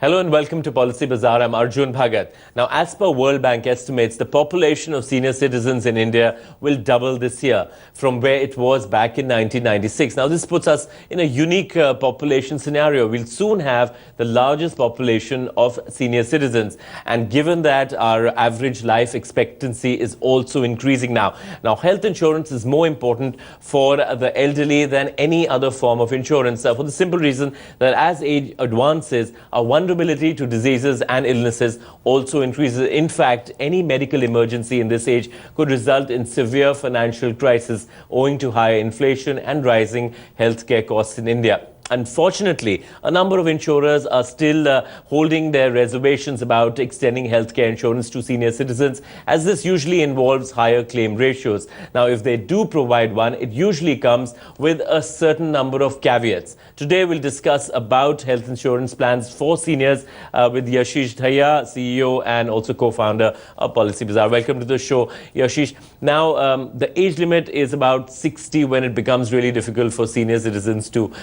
Hello and welcome to Policy Bazaar. I'm Arjun Bhagat. Now, as per World Bank estimates, the population of senior citizens in India will double this year from where it was back in 1996. Now, this puts us in a unique population scenario. We'll soon have the largest population of senior citizens. And given that our average life expectancy is also increasing now. Now, health insurance is more important for the elderly than any other form of insurance for the simple reason that as age advances, our vulnerability to diseases and illnesses also increases. In fact, any medical emergency in this age could result in severe financial crisis owing to higher inflation and rising healthcare costs in India. Unfortunately, a number of insurers are still holding their reservations about extending healthcare insurance to senior citizens, as this usually involves higher claim ratios. Now, if they do provide one, it usually comes with a certain number of caveats. Today, we'll discuss about health insurance plans for seniors with Yashish Dhaya, CEO and also co-founder of Policy Bazaar. Welcome to the show, Yashish. Now, the age limit is about 60 when it becomes really difficult for senior citizens to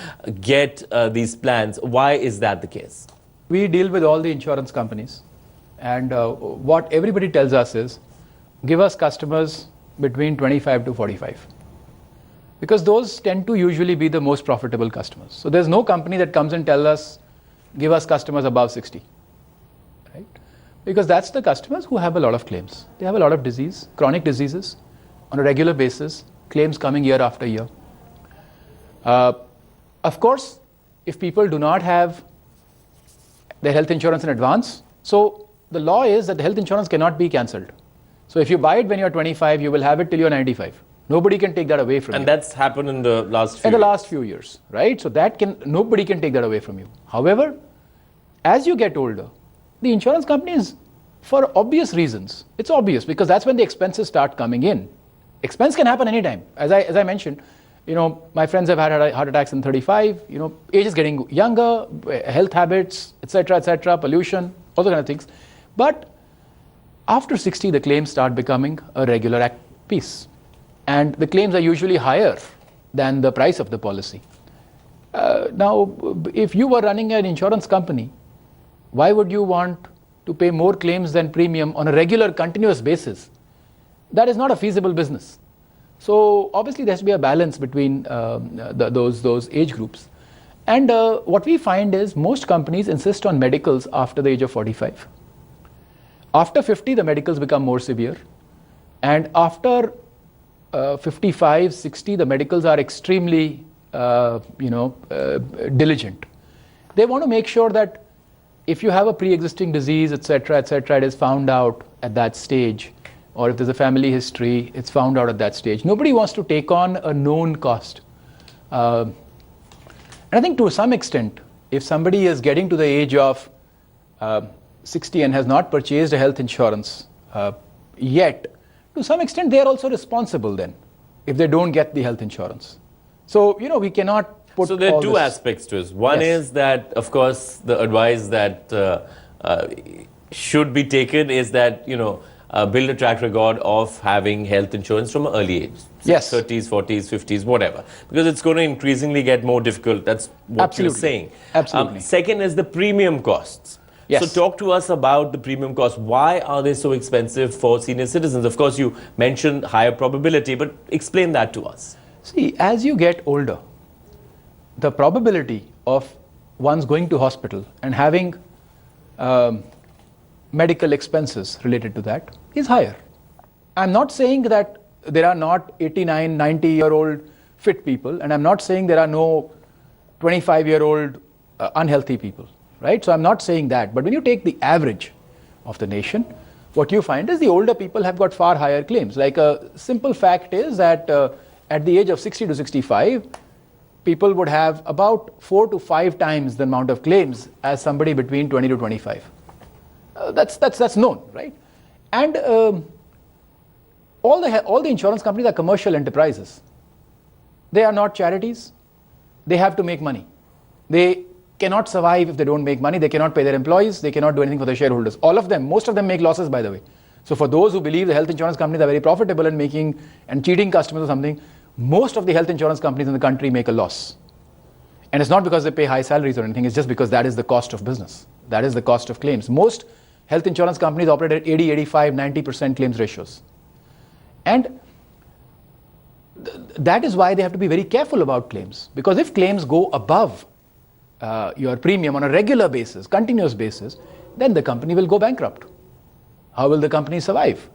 get these plans. Why is that the case? We deal with all the insurance companies, and what everybody tells us is give us customers between 25 to 45, because those tend to usually be the most profitable customers. So there's no company that comes and tells us give us customers above 60, right? Because that's the customers who have a lot of claims. They have a lot of disease, chronic diseases on a regular basis, claims coming year after year. Of course, if people do not have their health insurance in advance, so the law is that the health insurance cannot be cancelled. So if you buy it when you're 25, you will have it till you're 95. Nobody can take that away from you. And that's happened in the last few years. In the last few years, right? So nobody can take that away from you. However, as you get older, the insurance companies, for obvious reasons, it's obvious because that's when the expenses start coming in. Expense can happen anytime. As I mentioned, my friends have had heart attacks in 35, age is getting younger, health habits, etc., pollution, all those kind of things. But after 60, the claims start becoming a regular piece. And the claims are usually higher than the price of the policy. Now, if you were running an insurance company, why would you want to pay more claims than premium on a regular, continuous basis? That is not a feasible business. So obviously there has to be a balance between those age groups. And what we find is most companies insist on medicals after the age of 45. After 50, the medicals become more severe. And after 55, 60, the medicals are extremely diligent. They want to make sure that if you have a pre-existing disease, etc., it is found out at that stage. Or if there's a family history, it's found out at that stage. Nobody wants to take on a known cost. And I think to some extent, if somebody is getting to the age of 60 and has not purchased a health insurance yet, to some extent they are also responsible then, if they don't get the health insurance. So, we cannot put So there are two aspects to it. One is that, of course, the advice that should be taken is that, build a track record of having health insurance from an early age. Yes. 30s, 40s, 50s, whatever. Because it's going to increasingly get more difficult. That's what you're saying. Absolutely. Second is the premium costs. Yes. So talk to us about the premium costs. Why are they so expensive for senior citizens? Of course, you mentioned higher probability, but explain that to us. See, as you get older, the probability of one's going to hospital and having medical expenses related to that is higher. I'm not saying that there are not 89, 90-year-old fit people, and I'm not saying there are no 25-year-old unhealthy people, right? So I'm not saying that. But when you take the average of the nation, what you find is the older people have got far higher claims. Like a simple fact is that at the age of 60 to 65, people would have about 4 to 5 times the amount of claims as somebody between 20 to 25. That's known, right? And all the insurance companies are commercial enterprises. They are not charities. They have to make money. They cannot survive if they don't make money. They cannot pay their employees. They cannot do anything for their shareholders. All of them, most of them make losses, by the way. So for those who believe the health insurance companies are very profitable and cheating customers or something, most of the health insurance companies in the country make a loss. And it's not because they pay high salaries or anything, it's just because that is the cost of business. That is the cost of claims. Most health insurance companies operate at 80, 85, 90% claims ratios. And that is why they have to be very careful about claims. Because if claims go above your premium on a regular basis, continuous basis, then the company will go bankrupt. How will the company survive?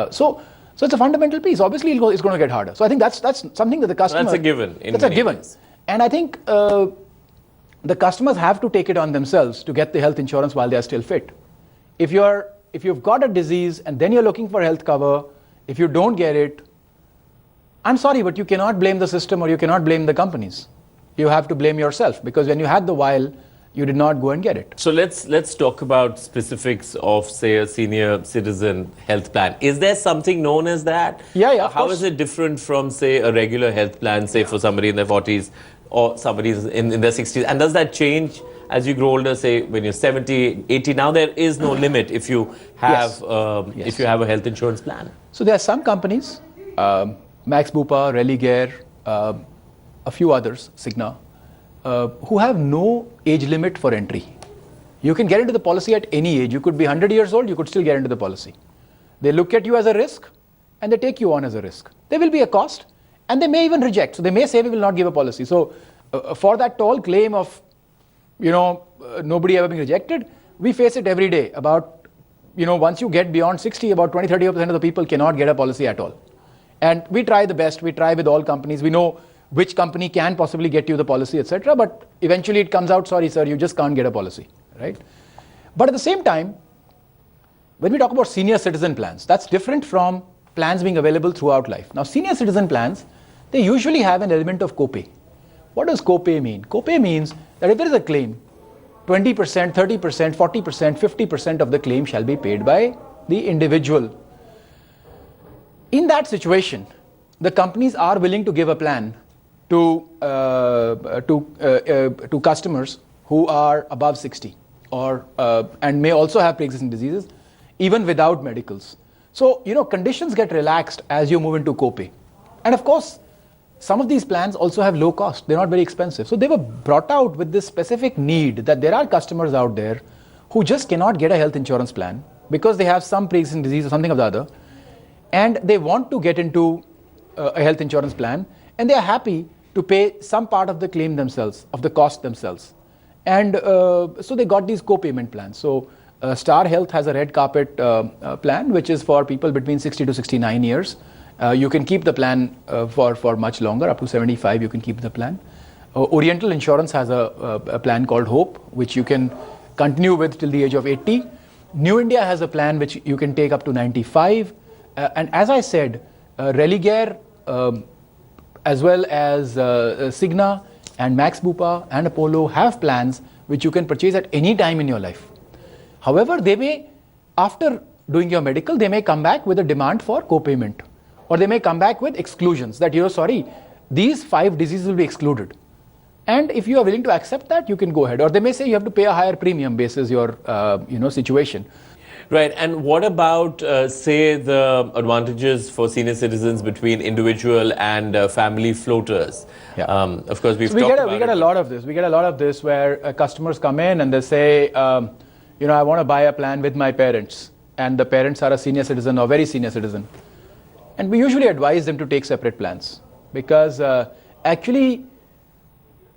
So it's a fundamental piece. Obviously, it's going to get harder. So I think that's something that the customer... That's a given. That's a given. And I think the customers have to take it on themselves to get the health insurance while they are still fit. If you've got a disease and then you're looking for health cover, if you don't get it, I'm sorry, but you cannot blame the system or you cannot blame the companies. You have to blame yourself, because when you had the vial, you did not go and get it. So let's talk about specifics of, say, a senior citizen health plan. Is there something known as that? Yeah. How is it different from, say, a regular health plan, say, for somebody in their 40s or somebody in their 60s? And does that change as you grow older, say, when you're 70, 80? Now there is no limit if you have if you have a health insurance plan. So there are some companies, Max Bupa, Religare, a few others, Cigna, who have no age limit for entry. You can get into the policy at any age. You could be 100 years old, you could still get into the policy. They look at you as a risk and they take you on as a risk. There will be a cost and they may even reject. So they may say we will not give a policy. So for that tall claim of, nobody ever being rejected, we face it every day. About, once you get beyond 60, about 20-30% of the people cannot get a policy at all. And we try the best. We try with all companies. We know which company can possibly get you the policy, etc. But eventually it comes out, sorry, sir, you just can't get a policy, right? But at the same time, when we talk about senior citizen plans, that's different from plans being available throughout life. Now, senior citizen plans, they usually have an element of copay. What does copay mean? Copay means that if there is a claim, 20%, 30%, 40%, 50% of the claim shall be paid by the individual. In that situation, the companies are willing to give a plan to customers who are above 60 or and may also have pre-existing diseases, even without medicals. So, conditions get relaxed as you move into copay. And of course, some of these plans also have low cost. They're not very expensive. So they were brought out with this specific need that there are customers out there who just cannot get a health insurance plan because they have some pre-existing disease or something or the other, and they want to get into a health insurance plan, and they are happy to pay some part of the claim themselves, of the cost themselves. And so they got these co-payment plans. So Star Health has a red carpet plan, which is for people between 60 to 69 years. You can keep the plan for much longer, up to 75 you can keep the plan. Oriental Insurance has a plan called Hope, which you can continue with till the age of 80. New India has a plan which you can take up to 95. And as I said, Religare, as well as Cigna and Max Bupa and Apollo have plans which you can purchase at any time in your life. However, they may, after doing your medical, they may come back with a demand for co-payment. Or they may come back with exclusions that, sorry, these 5 diseases will be excluded. And if you are willing to accept that, you can go ahead. Or they may say you have to pay a higher premium basis your situation. Right. And what about, say, the advantages for senior citizens between individual and family floaters? Yeah. Of course, we get a lot of this. We get a lot of this where customers come in and they say, I want to buy a plan with my parents. And the parents are a senior citizen or very senior citizen. And we usually advise them to take separate plans because actually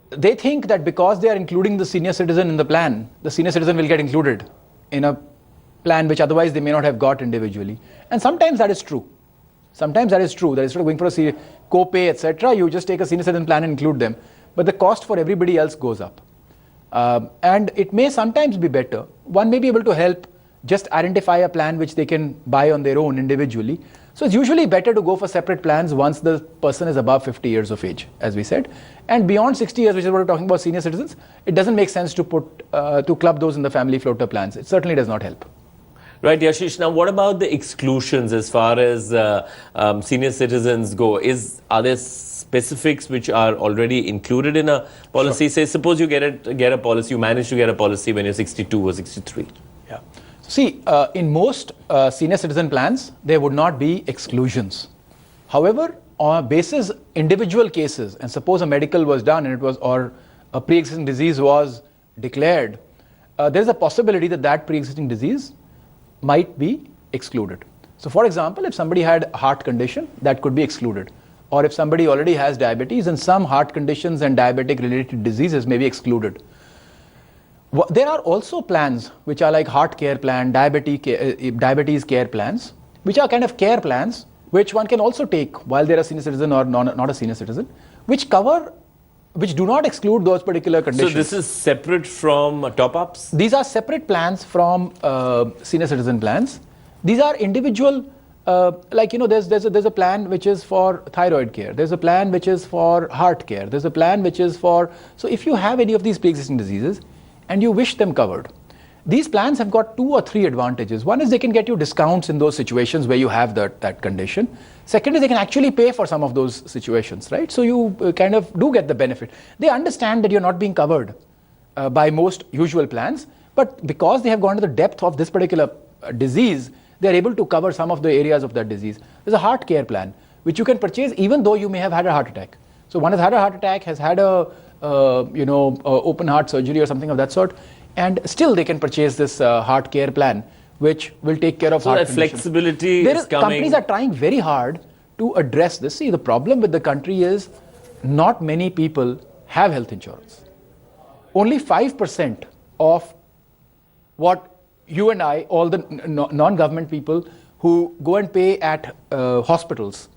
they think that because they are including the senior citizen in the plan, the senior citizen will get included in a plan which otherwise they may not have got individually. And sometimes that is true. Sometimes that is true. That instead of going for a co-pay, etc., you just take a senior citizen plan and include them. But the cost for everybody else goes up. And it may sometimes be better. One may be able to help just identify a plan which they can buy on their own individually. So it's usually better to go for separate plans once the person is above 50 years of age, as we said. And beyond 60 years, which is what we're talking about senior citizens, it doesn't make sense to to club those in the family floater plans. It certainly does not help. Right, Yashish. Now, what about the exclusions as far as senior citizens go? Are there specifics which are already included in a policy? Sure. Say, suppose you get a policy, you manage to get a policy when you're 62 or 63. Yeah. See, in most senior citizen plans, there would not be exclusions. However, on basis individual cases, and suppose a medical was done and it was, or a pre-existing disease was declared, there is a possibility that that pre-existing disease might be excluded. So for example, if somebody had a heart condition, that could be excluded. Or if somebody already has diabetes, and some heart conditions and diabetic related diseases may be excluded. There are also plans which are like heart care plan, diabetes care plans, which are kind of care plans which one can also take while they're a senior citizen or not a senior citizen, which do not exclude those particular conditions. So this is separate from top-ups? These are separate plans from senior citizen plans. These are individual, there's a plan which is for thyroid care. There's a plan which is for heart care. There's a plan which is for, so if you have any of these pre-existing diseases and you wish them covered, these plans have got 2 or 3 advantages. One is they can get you discounts in those situations where you have that condition. Second is they can actually pay for some of those situations, right? So you kind of do get the benefit. They understand that you're not being covered by most usual plans, but because they have gone to the depth of this particular disease, they're able to cover some of the areas of that disease. There's a heart care plan, which you can purchase even though you may have had a heart attack. So one has had a heart attack, has had open heart surgery or something of that sort, and still they can purchase this heart care plan, which will take care of heart conditions. Flexibility is coming. Companies are trying very hard to address this. See, the problem with the country is not many people have health insurance. Only 5% of what you and I, all the non-government people who go and pay at hospitals,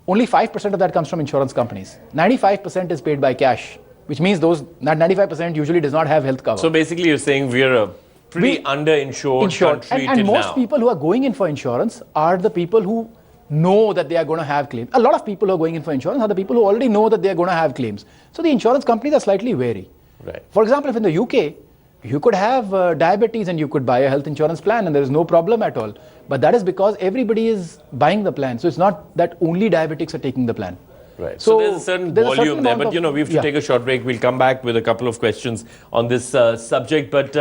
only 5% of that comes from insurance companies. 95% is paid by cash, which means that 95% usually does not have health cover. So basically you're saying we're a pretty underinsured country and most now. people who are going in for insurance are the people who know that they are going to have claims. A lot of people who are going in for insurance are the people who already know that they are going to have claims. So the insurance companies are slightly wary. Right. For example, if in the UK, you could have diabetes and you could buy a health insurance plan and there is no problem at all. But that is because everybody is buying the plan. So it's not that only diabetics are taking the plan. Right. So there's a certain volume there, but we have to take a short break. We'll come back with a couple of questions on this subject. But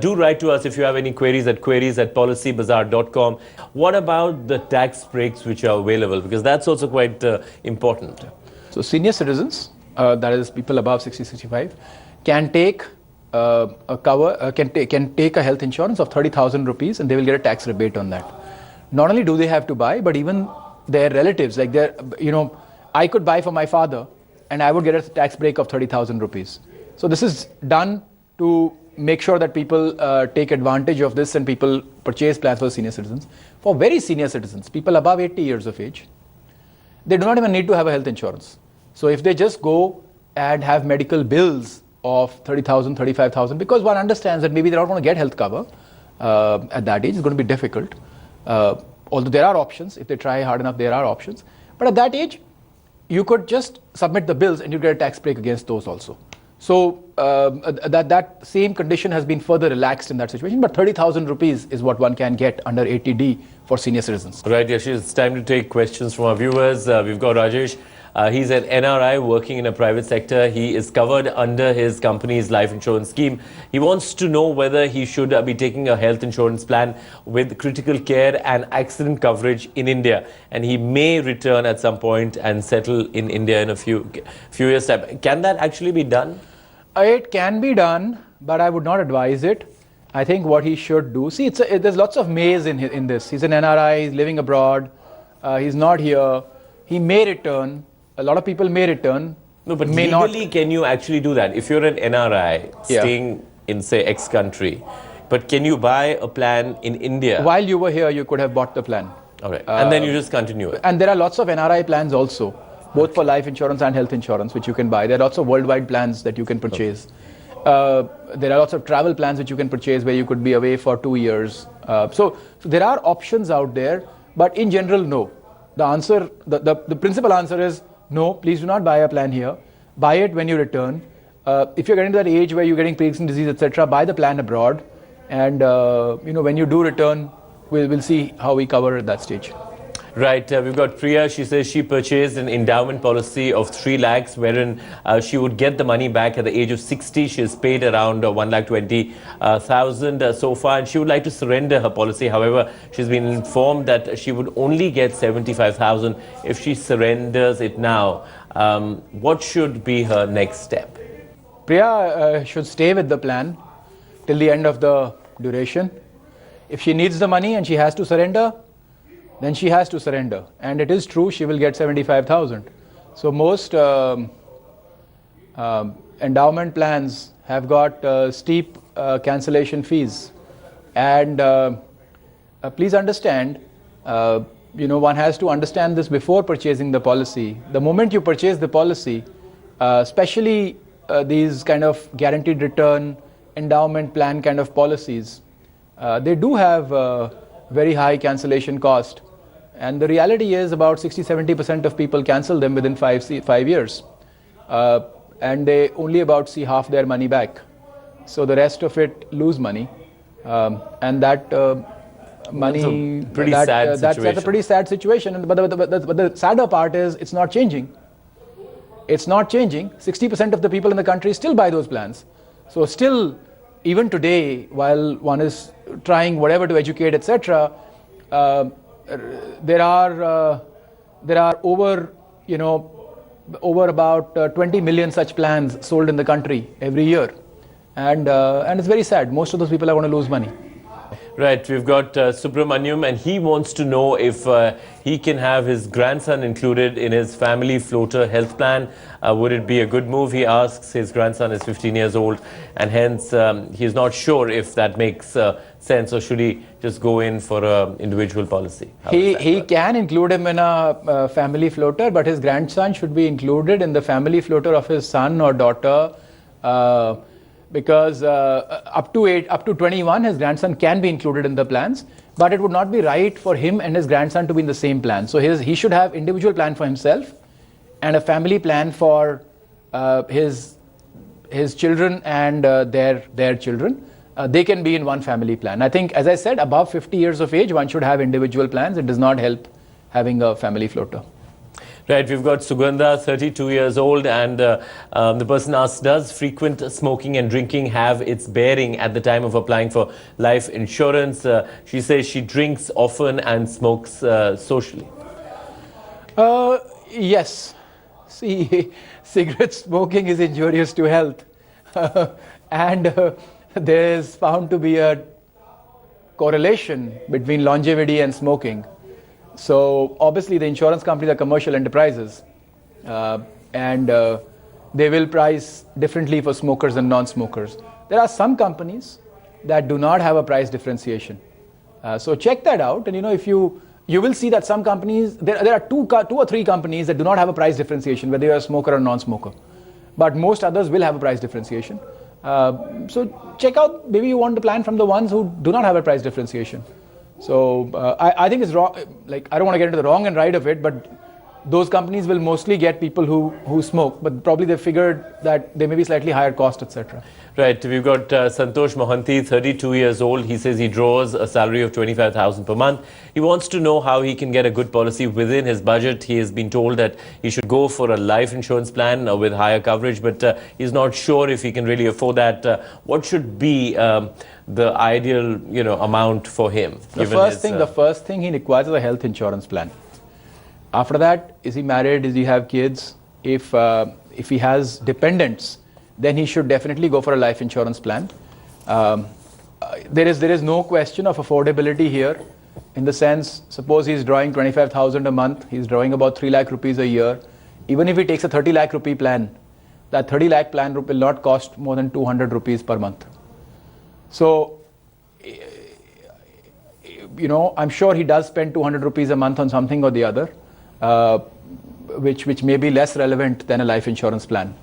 do write to us if you have any queries at queries@policybazaar.com. What about the tax breaks which are available? Because that's also quite important. So senior citizens, that is people above 60-65, can take can take a health insurance of 30,000 rupees and they will get a tax rebate on that. Not only do they have to buy, but even their relatives, like I could buy for my father and I would get a tax break of 30,000 rupees. So this is done to make sure that people take advantage of this and people purchase plans for senior citizens. For very senior citizens, people above 80 years of age, they do not even need to have a health insurance. So if they just go and have medical bills of 30,000, 35,000, because one understands that maybe they're not going to get health cover at that age, it's going to be difficult. Although there are options, if they try hard enough, there are options. But at that age, you could just submit the bills and you get a tax break against those also. So that same condition has been further relaxed in that situation, but 30,000 rupees is what one can get under 80D for senior citizens. Right, Yashish, it's time to take questions from our viewers. We've got Rajesh. He's an NRI working in a private sector. He is covered under his company's life insurance scheme. He wants to know whether he should be taking a health insurance plan with critical care and accident coverage in India. And he may return at some point and settle in India in a few years' time. Can that actually be done? It can be done, but I would not advise it. I think what he should do, see, there's lots of maze in this. He's an NRI, he's living abroad, he's not here, he may return. A lot of people may return. No, but legally, can you actually do that? If you're an NRI staying in, say, X country, but can you buy a plan in India? While you were here, you could have bought the plan. All right. And then you just continue it. And there are lots of NRI plans also, both for life insurance and health insurance, which you can buy. There are lots of worldwide plans that you can purchase. There are lots of travel plans which you can purchase where you could be away for 2 years. So there are options out there, but in general, no. The answer, the principal answer is, no, please do not buy a plan here. Buy it when you return. If you're getting to that age where you're getting pre-existing disease, etc., buy the plan abroad. And when you do return, we'll see how we cover at that stage. Right. We've got Priya. She says she purchased an endowment policy of 3 lakhs, wherein she would get the money back at the age of 60. She has paid around 1,20,000 so far, and she would like to surrender her policy. However, she's been informed that she would only get 75,000 if she surrenders it now. What should be her next step? Priya should stay with the plan till the end of the duration. If she needs the money and she has to surrender, then she has to surrender. And it is true, she will get 75,000. So most endowment plans have got steep cancellation fees. And please understand, one has to understand this before purchasing the policy. The moment you purchase the policy, especially these kind of guaranteed return endowment plan kind of policies, they do have very high cancellation cost. And the reality is about 60-70% of people cancel them within 5 years. And they only about see half their money back. So the rest of it lose money. And that money, that's a pretty sad situation. But the sadder part is it's not changing. It's not changing. 60% of the people in the country still buy those plans. So still, even today, while one is trying whatever to educate, etc., there are over about 20 million such plans sold in the country every year, and it's very sad. Most of those people are going to lose money. Right, we've got Subramaniam, and he wants to know if he can have his grandson included in his family floater health plan. Would it be a good move? He asks. His grandson is 15 years old, and hence he's not sure if that makes sense, or should he just go in for an individual policy? He can include him in a family floater, but his grandson should be included in the family floater of his son or daughter. Because up to 21, his grandson can be included in the plans, but it would not be right for him and his grandson to be in the same plan. So he should have individual plan for himself and a family plan for his children and their children. They can be in one family plan. I think, as I said, above 50 years of age, one should have individual plans. It does not help having a family floater. Right, we've got Sugandha, 32 years old, and the person asks, does frequent smoking and drinking have its bearing at the time of applying for life insurance? She says she drinks often and smokes socially. Yes. See, cigarette smoking is injurious to health. And there is found to be a correlation between longevity and smoking. So obviously the insurance companies are commercial enterprises, and they will price differently for smokers and non-smokers. There are some companies that do not have a price differentiation. So check that out, and if you will see that some companies, there are two or three companies that do not have a price differentiation, whether you're a smoker or non-smoker. But most others will have a price differentiation. So check out, maybe you want the plan from the ones who do not have a price differentiation. So I think it's wrong. Like, I don't want to get into the wrong and right of it, but those companies will mostly get people who smoke, but probably they figured that they may be slightly higher cost, etc. Right, we've got Santosh Mohanty, 32 years old. He says he draws a salary of 25,000 per month. He wants to know how he can get a good policy within his budget. He has been told that he should go for a life insurance plan with higher coverage, but he's not sure if he can really afford that. What should be the ideal, amount for him? The first thing he requires is a health insurance plan. After that, is he married? Does he have kids? If he has dependents, then he should definitely go for a life insurance plan. There is no question of affordability here, in the sense, suppose he's drawing 25,000 a month, he's drawing about 3 lakh rupees a year. Even if he takes a 30 lakh rupee plan, that 30 lakh plan will not cost more than 200 rupees per month. So, I'm sure he does spend 200 rupees a month on something or the other, which may be less relevant than a life insurance plan.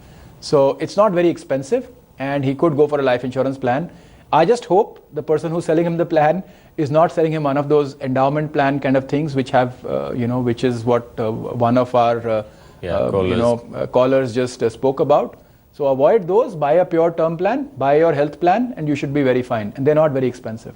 So it's not very expensive, and he could go for a life insurance plan. I just hope the person who's selling him the plan is not selling him one of those endowment plan kind of things, which have, which is what one of our callers just spoke about. So avoid those. Buy a pure term plan, buy your health plan, and you should be very fine. And they're not very expensive.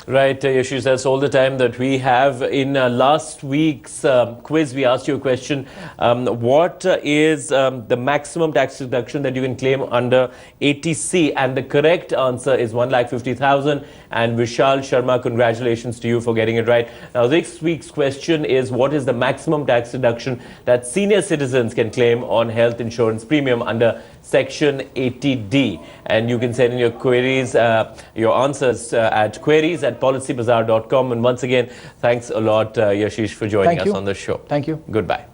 Right, Yashish, that's all the time that we have. In last week's quiz, we asked you a question. What is the maximum tax deduction that you can claim under 80C? And the correct answer is 1,50,000. And Vishal Sharma, congratulations to you for getting it right. Now, this week's question is, what is the maximum tax deduction that senior citizens can claim on health insurance premium under Section 80D? And you can send in your queries, your answers at queries@policybazaar.com. And once again, thanks a lot, Yashish, for joining us on the show. Thank you. Goodbye.